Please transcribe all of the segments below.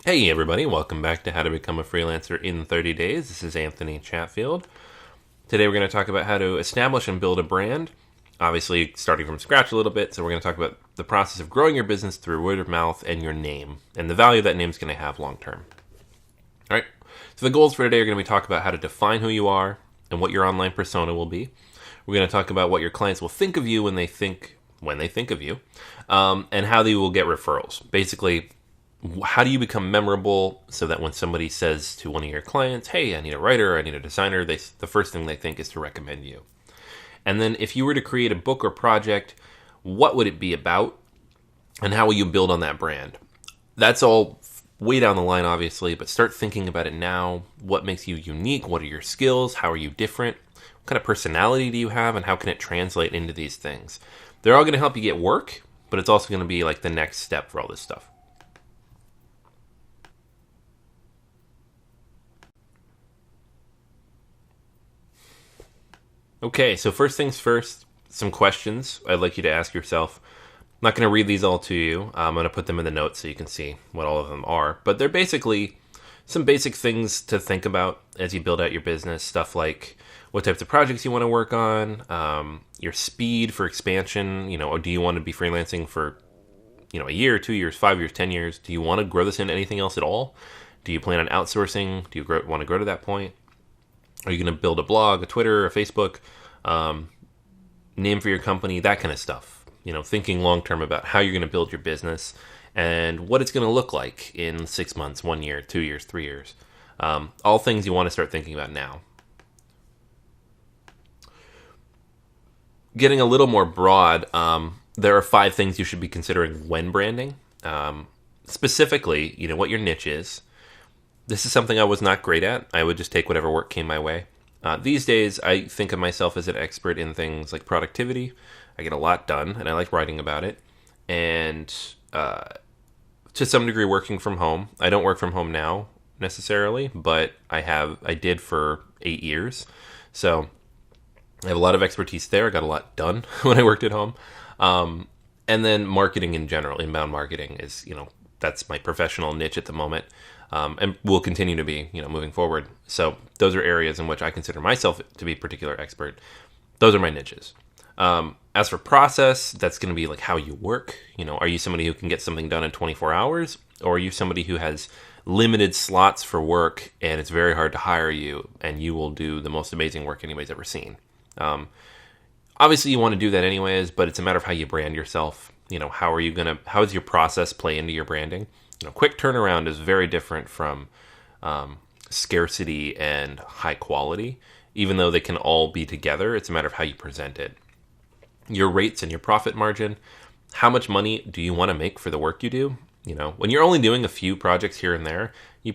Hey everybody, welcome back to How to Become a Freelancer in 30 Days. This is Anthony Chatfield. Today we're going to talk about how to establish and build a brand. Obviously, starting from scratch a little bit, so we're going to talk about the process of growing your business through word of mouth and your name, and the value that name is going to have long term. Alright, so the goals for today are going to be talk about how to define who you are and what your online persona will be. We're going to talk about what your clients will think of you when they think of you, and how they will get referrals. Basically, how do you become memorable so that when somebody says to one of your clients, hey, I need a writer, I need a designer, the first thing they think is to recommend you. And then if you were to create a book or project, what would it be about? And how will you build on that brand? That's all way down the line, obviously, but start thinking about it now. What makes you unique? What are your skills? How are you different? What kind of personality do you have? And how can it translate into these things? They're all going to help you get work, but it's also going to be like the next step for all this stuff. Okay, so first things first, some questions I'd like you to ask yourself. I'm not going to read these all to you. I'm going to put them in the notes so you can see what all of them are. But they're basically some basic things to think about as you build out your business. Stuff like what types of projects you want to work on, your speed for expansion. Or do you want to be freelancing for a year, 2 years, 5 years, 10 years? Do you want to grow this into anything else at all? Do you plan on outsourcing? Do you want to grow to that point? Are you going to build a blog, a Twitter, a Facebook, name for your company, that kind of stuff? Thinking long term about how you're going to build your business and what it's going to look like in 6 months, 1 year, 2 years, 3 years. All things you want to start thinking about now. Getting a little more broad, there are 5 things you should be considering when branding. Specifically, what your niche is. This is something I was not great at. I would just take whatever work came my way. These days, I think of myself as an expert in things like productivity. I get a lot done, and I like writing about it. And to some degree, working from home. I don't work from home now, necessarily, but I did for 8 years. So I have a lot of expertise there. I got a lot done when I worked at home. And then marketing in general, inbound marketing is, that's my professional niche at the moment. And will continue to be, moving forward. So those are areas in which I consider myself to be a particular expert. Those are my niches. As for process, that's going to be like how you work. Are you somebody who can get something done in 24 hours? Or are you somebody who has limited slots for work and it's very hard to hire you and you will do the most amazing work anybody's ever seen? Obviously you want to do that anyways, but it's a matter of how you brand yourself. How does your process play into your branding? Quick turnaround is very different from scarcity and high quality. Even though they can all be together, it's a matter of how you present it. Your rates and your profit margin. How much money do you want to make for the work you do? When you're only doing a few projects here and there, you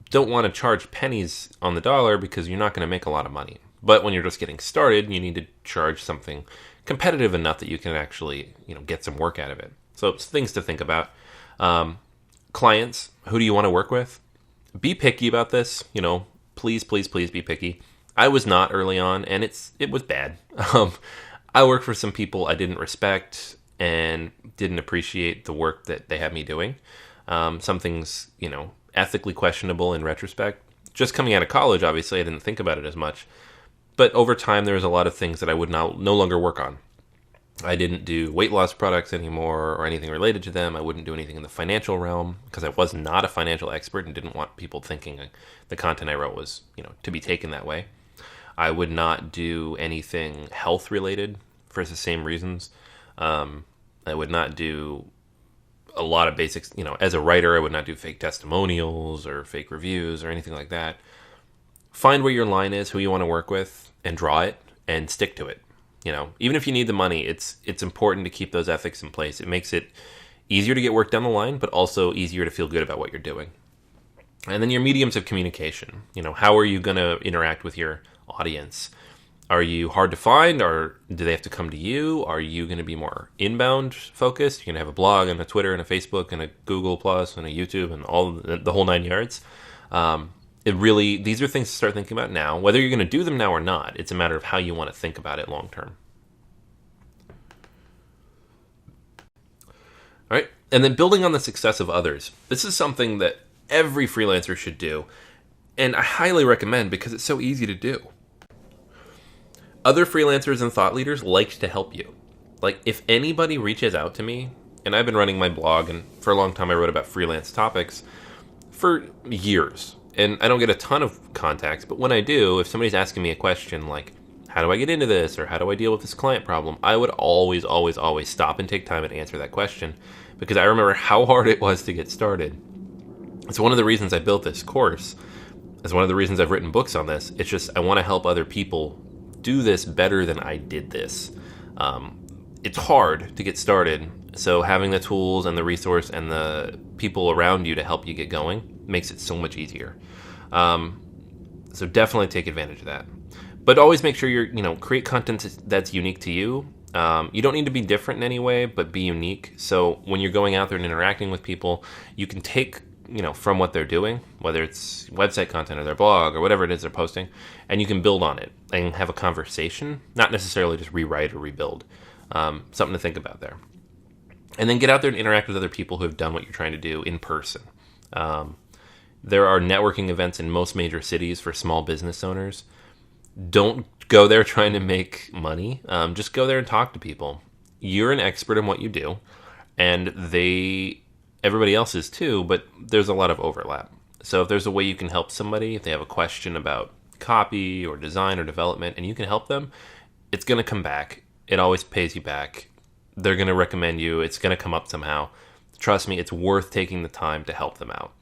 don't want to charge pennies on the dollar because you're not going to make a lot of money. But when you're just getting started, you need to charge something competitive enough that you can actually, get some work out of it. So it's things to think about. Clients, who do you want to work with? Be picky about this. Please, please, please be picky. I was not early on, and it was bad. I worked for some people I didn't respect and didn't appreciate the work that they had me doing. Some things, ethically questionable in retrospect. Just coming out of college, obviously, I didn't think about it as much. But over time, there was a lot of things that I would no longer work on. I didn't do weight loss products anymore or anything related to them. I wouldn't do anything in the financial realm because I was not a financial expert and didn't want people thinking the content I wrote was, to be taken that way. I would not do anything health related for the same reasons. I would not do a lot of basics. As a writer, I would not do fake testimonials or fake reviews or anything like that. Find where your line is, who you want to work with, and draw it and stick to it. Even if you need the money, it's important to keep those ethics in place. It makes it easier to get work down the line, but also easier to feel good about what you're doing. And then your mediums of communication. How are you going to interact with your audience? Are you hard to find, or do they have to come to you? Are you going to be more inbound focused? You're going to have a blog and a Twitter and a Facebook and a Google Plus and a YouTube and all the whole 9 yards. These are things to start thinking about now. Whether you're going to do them now or not, it's a matter of how you want to think about it long term. All right. And then building on the success of others. This is something that every freelancer should do. And I highly recommend because it's so easy to do. Other freelancers and thought leaders like to help you. Like, if anybody reaches out to me, and I've been running my blog, and for a long time I wrote about freelance topics for years, and I don't get a ton of contacts, but when I do, if somebody's asking me a question like, how do I get into this, or how do I deal with this client problem, I would always, always, always stop and take time and answer that question, because I remember how hard it was to get started. It's one of the reasons I built this course. It's one of the reasons I've written books on this. It's just I want to help other people do this better than I did this. It's hard to get started, so having the tools and the resource and the people around you to help you get going makes it so much easier. So definitely take advantage of that. But always make sure create content that's unique to you. You don't need to be different in any way, but be unique. So when you're going out there and interacting with people, you can take from what they're doing, whether it's website content or their blog or whatever it is they're posting, and you can build on it and have a conversation, not necessarily just rewrite or rebuild. Something to think about there. And then get out there and interact with other people who have done what you're trying to do in person. There are networking events in most major cities for small business owners. Don't go there trying to make money. Just go there and talk to people. You're an expert in what you do, and everybody else is too, but there's a lot of overlap. So if there's a way you can help somebody, if they have a question about copy or design or development, and you can help them, it's going to come back. It always pays you back. They're going to recommend you. It's going to come up somehow. Trust me, it's worth taking the time to help them out.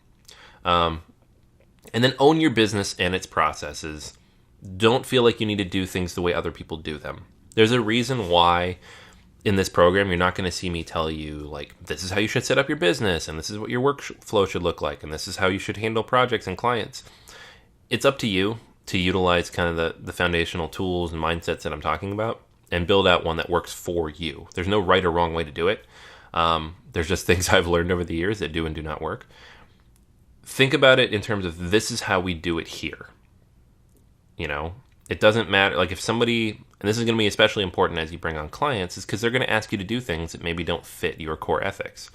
And then own your business and its processes. Don't feel like you need to do things the way other people do them. There's a reason why in this program you're not going to see me tell you, like, this is how you should set up your business, and this is what your workflow should look like, and this is how you should handle projects and clients. It's up to you to utilize kind of the foundational tools and mindsets that I'm talking about and build out one that works for you. There's no right or wrong way to do it. There's just things I've learned over the years that do and do not work. Think about it in terms of this is how we do it here. It doesn't matter. Like if somebody, and this is going to be especially important as you bring on clients, is because they're going to ask you to do things that maybe don't fit your core ethics.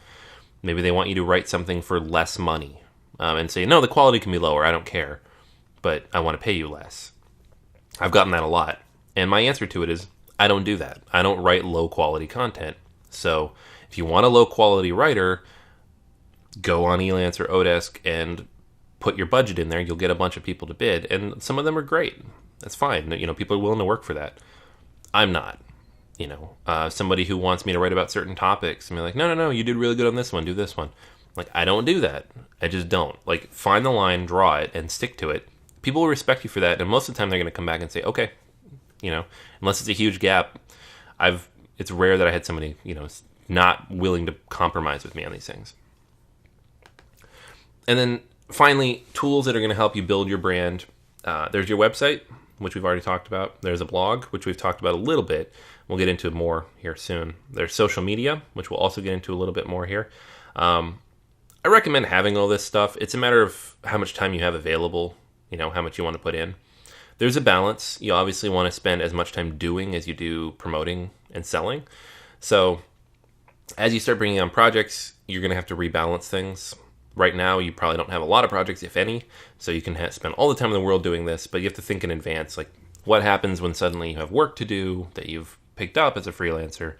Maybe they want you to write something for less money and say, no, the quality can be lower. I don't care, but I want to pay you less. I've gotten that a lot. And my answer to it is, I don't do that. I don't write low quality content. So if you want a low quality writer, go on Elance or Odesk and put your budget in there. You'll get a bunch of people to bid, and some of them are great. That's fine. People are willing to work for that. I'm not. Somebody who wants me to write about certain topics and be like, no, you did really good on this one. Do this one. Like, I don't do that. I just don't. Like, find the line, draw it, and stick to it. People will respect you for that, and most of the time they're going to come back and say, okay. Unless it's a huge gap, it's rare that I had somebody, not willing to compromise with me on these things. And then finally, tools that are going to help you build your brand. There's your website, which we've already talked about. There's a blog, which we've talked about a little bit. We'll get into more here soon. There's social media, which we'll also get into a little bit more here. I recommend having all this stuff. It's a matter of how much time you have available, how much you want to put in. There's a balance. You obviously want to spend as much time doing as you do promoting and selling. So as you start bringing on projects, you're going to have to rebalance things. Right now, you probably don't have a lot of projects, if any, so you can spend all the time in the world doing this, but you have to think in advance, like what happens when suddenly you have work to do that you've picked up as a freelancer.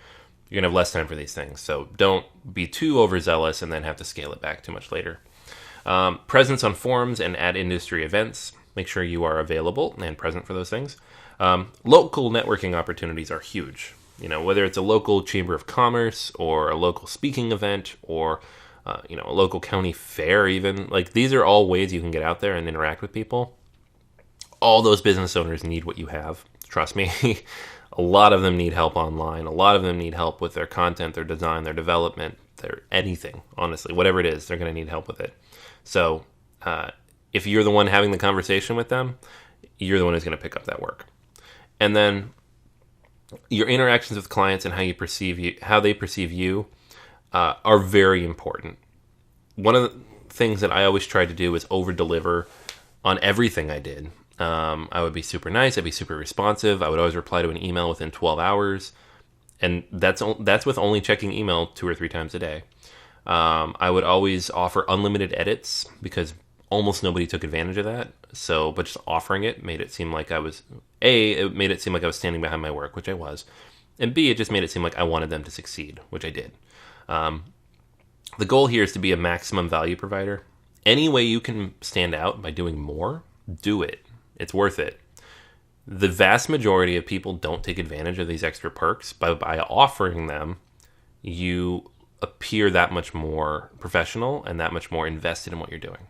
You're going to have less time for these things, so don't be too overzealous and then have to scale it back too much later. Presence on forums and at industry events. Make sure you are available and present for those things. Local networking opportunities are huge. Whether it's a local chamber of commerce or a local speaking event or a local county fair even. Like, these are all ways you can get out there and interact with people. All those business owners need what you have. Trust me. A lot of them need help online. A lot of them need help with their content, their design, their development, their anything. Honestly, whatever it is, they're going to need help with it. So if you're the one having the conversation with them, you're the one who's going to pick up that work. And then your interactions with clients and how they perceive you are very important. One of the things that I always tried to do is over-deliver on everything I did. I would be super nice. I'd be super responsive. I would always reply to an email within 12 hours. And that's with only checking email 2 or 3 times a day. I would always offer unlimited edits because almost nobody took advantage of that. So, but just offering it made it seem like I was it made it seem like I was standing behind my work, which I was, and B, it just made it seem like I wanted them to succeed, which I did. The goal here is to be a maximum value provider. Any way you can stand out by doing more, do it. It's worth it. The vast majority of people don't take advantage of these extra perks. By offering them, you appear that much more professional and that much more invested in what you're doing.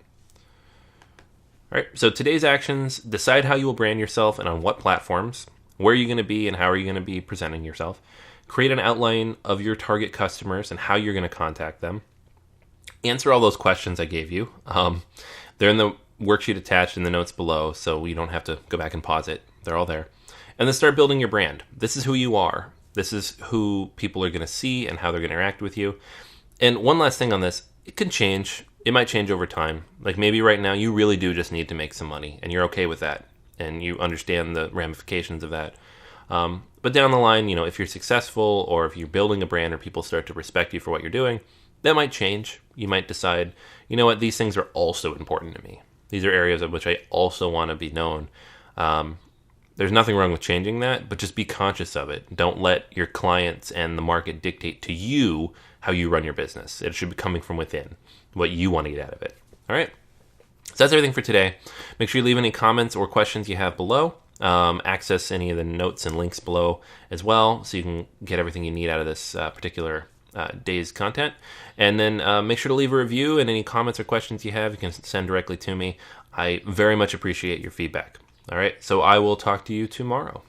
All right, so today's actions: decide how you will brand yourself and on what platforms, where are you going to be and how are you going to be presenting yourself. Create an outline of your target customers and how you're going to contact them. Answer all those questions I gave you. They're in the worksheet attached in the notes below, so you don't have to go back and pause it. They're all there. And then start building your brand. This is who you are. This is who people are going to see and how they're going to interact with you. And one last thing on this, it can change. It might change over time. Like maybe right now you really do just need to make some money and you're okay with that and you understand the ramifications of that. But down the line, if you're successful or if you're building a brand or people start to respect you for what you're doing, that might change. You might decide, you know what, these things are also important to me. These are areas of which I also want to be known. There's nothing wrong with changing that, but just be conscious of it. Don't let your clients and the market dictate to you how you run your business. It should be coming from within, what you want to get out of it. All right? So that's everything for today. Make sure you leave any comments or questions you have below. Access any of the notes and links below as well, so you can get everything you need out of this particular day's content. And then make sure to leave a review, and any comments or questions you have, you can send directly to me. I very much appreciate your feedback. All right, so I will talk to you tomorrow.